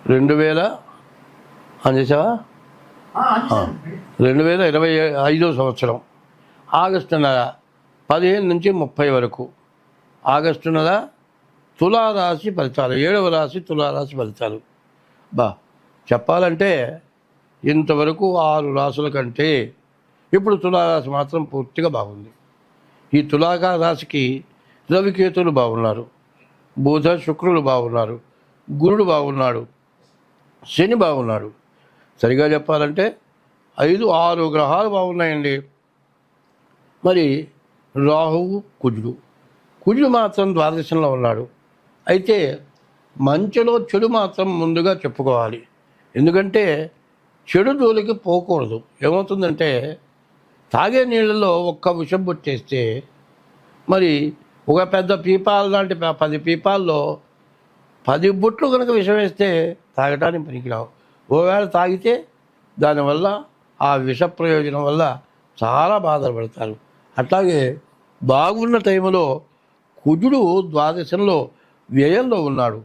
2000 అందేసావా 2025 సంవత్సరం ఆగస్టు నెల 15 నుంచి 30 వరకు ఆగస్టు నెల తులారాశి ఫలితాలు 7వ రాశి తులారాశి ఫలితాలు. చెప్పాలంటే ఇంతవరకు 6 రాశుల కంటే ఇప్పుడు తులారాశి మాత్రం పూర్తిగా బాగుంది. ఈ రాశికి రవికేతులు బాగున్నారు, బుధ శుక్రులు బాగున్నారు, గురుడు బాగున్నాడు, శని బాగున్నాడు. సరిగా చెప్పాలంటే 5-6 గ్రహాలు బాగున్నాయండి. మరి రాహువు కుజుడు మాత్రం ద్వాదశంలో ఉన్నాడు. అయితే మంచిలో చెడు మాత్రం ముందుగా చెప్పుకోవాలి. ఎందుకంటే చెడు జోలికి పోకూడదు. ఏమవుతుందంటే తాగే నీళ్ళలో ఒక్క విషం పొట్టేస్తే మరి ఒక పెద్ద పీపాల లాంటి 10 పీపాల్లో 10 బుట్లు కనుక విషం వేస్తే తాగటానికి పనికిరావు. ఒకవేళ తాగితే దానివల్ల ఆ విష ప్రయోజనం వల్ల చాలా బాధపడతారు. అట్లాగే బాగున్న టైంలో కుజుడు ద్వాదశంలో వ్యయంలో ఉన్నాడు.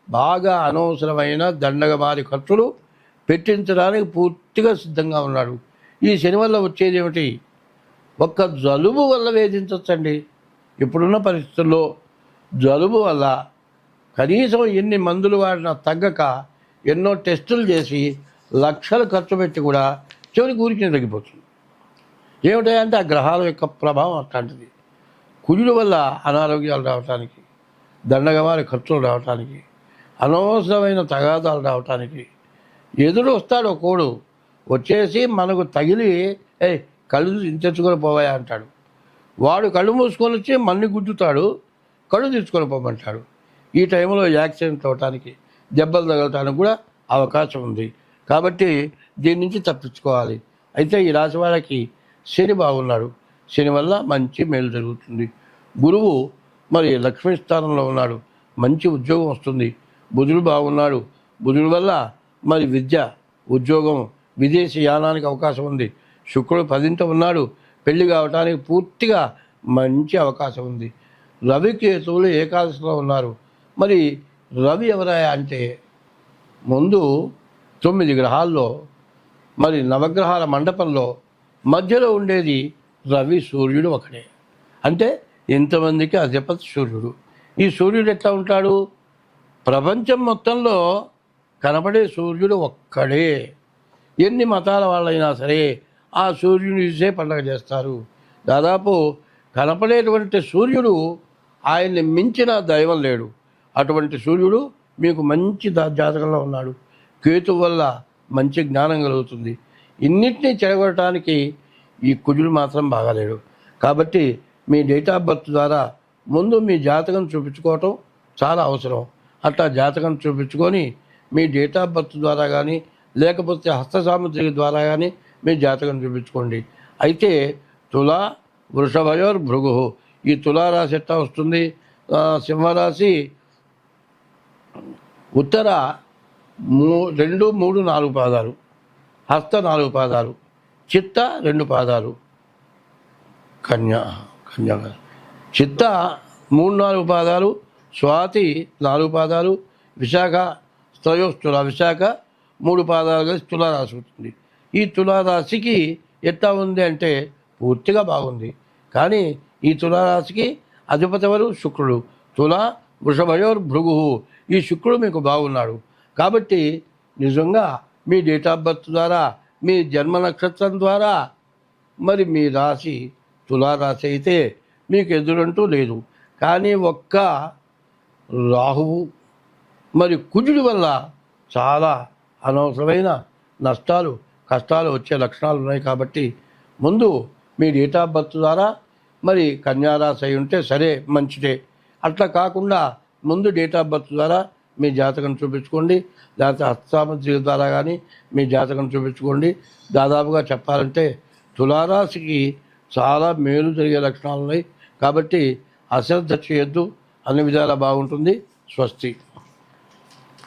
బాగా అనవసరమైన దండగమారి ఖర్చులు పెట్టించడానికి పూర్తిగా సిద్ధంగా ఉన్నాడు. ఈ శని వల్ల వచ్చేది ఏమిటి? ఒక్క జలుబు వల్ల వేధించవచ్చండి. ఇప్పుడున్న పరిస్థితుల్లో జలుబు వల్ల కనీసం ఎన్ని మందులు వాడినా తగ్గక ఎన్నో టెస్టులు చేసి లక్షలు ఖర్చు పెట్టి కూడా చివరికి ఊరికి తగ్గిపోతుంది. ఏమిటంటే ఆ గ్రహాల యొక్క ప్రభావం అట్లాంటిది. కుజుడు వల్ల అనారోగ్యాలు రావటానికి, దండగమారి ఖర్చులు రావటానికి, అనవసరమైన తగాదాలు రావటానికి, ఎదురు వస్తాడు కోడు వచ్చేసి మనకు తగిలి కళ్ళు తెచ్చుకొని పోవాయా అంటాడు. వాడు కళ్ళు మూసుకొని వచ్చి మన్ని గుద్దుతాడు, కళ్ళు తెచ్చుకొని పోమంటాడు. ఈ టైంలో యాక్సిడెంట్ అవటానికి, దెబ్బలు తగలటానికి కూడా అవకాశం ఉంది. కాబట్టి దీని నుంచి తప్పించుకోవాలి. అయితే ఈ రాశి వాళ్ళకి శని బాగున్నాడు. శని వల్ల మంచి మేలు జరుగుతుంది. గురువు మరి లక్ష్మీ స్థానంలో ఉన్నాడు, మంచి ఉద్యోగం వస్తుంది. బుధుడు బాగున్నాడు. బుధుడి వల్ల మరి విద్య, ఉద్యోగం, విదేశీ యానానికి అవకాశం ఉంది. శుక్రుడు 10ంట ఉన్నాడు, పెళ్లి కావటానికి పూర్తిగా మంచి అవకాశం ఉంది. రవికేతువులు ఏకాదశిలో ఉన్నారు. మరి రవి ఎవరాయా అంటే ముందు 9 గ్రహాల్లో మరి నవగ్రహాల మండపంలో మధ్యలో ఉండేది రవి, సూర్యుడు ఒకడే. అంటే ఇంతమందికి అధిపతి సూర్యుడు. ఈ సూర్యుడు ఎట్లా ఉంటాడు? ప్రపంచం మొత్తంలో కనపడే సూర్యుడు ఒక్కడే. ఎన్ని మతాల వాళ్ళైనా సరే ఆ సూర్యుని చూసే పండగ చేస్తారు. దాదాపు కనపడేటువంటి సూర్యుడు ఆయన్ని మించిన దైవం లేడు. అటువంటి సూర్యుడు మీకు మంచి జాతకంలో ఉన్నాడు. కేతు వల్ల మంచి జ్ఞానం కలుగుతుంది. ఇన్నిటినీ చెడగొట్టడానికి ఈ కుజుడు మాత్రం బాగాలేడు. కాబట్టి మీ డేట్ ఆఫ్ బర్త్ ద్వారా ముందు మీ జాతకం చూపించుకోవటం చాలా అవసరం. అట్లా జాతకం చూపించుకొని మీ డేట్ ఆఫ్ బర్త్ ద్వారా కానీ లేకపోతే హస్త సాముద్రిక ద్వారా కానీ మీ జాతకం చూపించుకోండి. అయితే తులా వృషభయోర్ భృగు, ఈ తులారాశి ఎట్లా వస్తుంది? సింహరాశి ఉత్తర 2, 3, 4 పాదాలు, హస్త 4 పాదాలు, చిత్త 2 పాదాలు, కన్యా చిత్త 3, 4 పాదాలు, స్వాతి 4 పాదాలు, విశాఖ త్రయోస్తుల విశాఖ 3 పాదాలుగా తులారాశి అవుతుంది. ఈ తులారాశికి ఎట్లా ఉంది అంటే పూర్తిగా బాగుంది. కానీ ఈ తులారాశికి అధిపతి ఎవరు? శుక్రుడు. తులా వృషభయోర్ భృగు, ఈ శుక్రుడు మీకు బాగున్నాడు. కాబట్టి నిజంగా మీ డేట్ ఆఫ్ బర్త్ ద్వారా, మీ జన్మ నక్షత్రం ద్వారా మరి మీ రాశి తులారాశి అయితే మీకు ఎదురంటూ లేదు. కానీ ఒక్క రాహువు మరి కుజుడి వల్ల చాలా అనవసరమైన నష్టాలు, కష్టాలు వచ్చే లక్షణాలు ఉన్నాయి. కాబట్టి ముందు మీ డేట్ ఆఫ్ బర్త్ ద్వారా మరి కన్యారాశి అయి ఉంటే సరే, మంచిదే. అట్లా కాకుండా ముందు డేట్ ఆఫ్ బర్త్ ద్వారా మీ జాతకం చూపించుకోండి, లేకపోతే హస్తాముద్రిక ద్వారా కానీ మీ జాతకం చూపించుకోండి. దాదాపుగా చెప్పాలంటే తులారాశికి చాలా మేలు జరిగే లక్షణాలు ఉన్నాయి. కాబట్టి అశ్రద్ధ చేయొద్దు, అన్ని విధాలా బాగుంటుంది. స్వస్తి.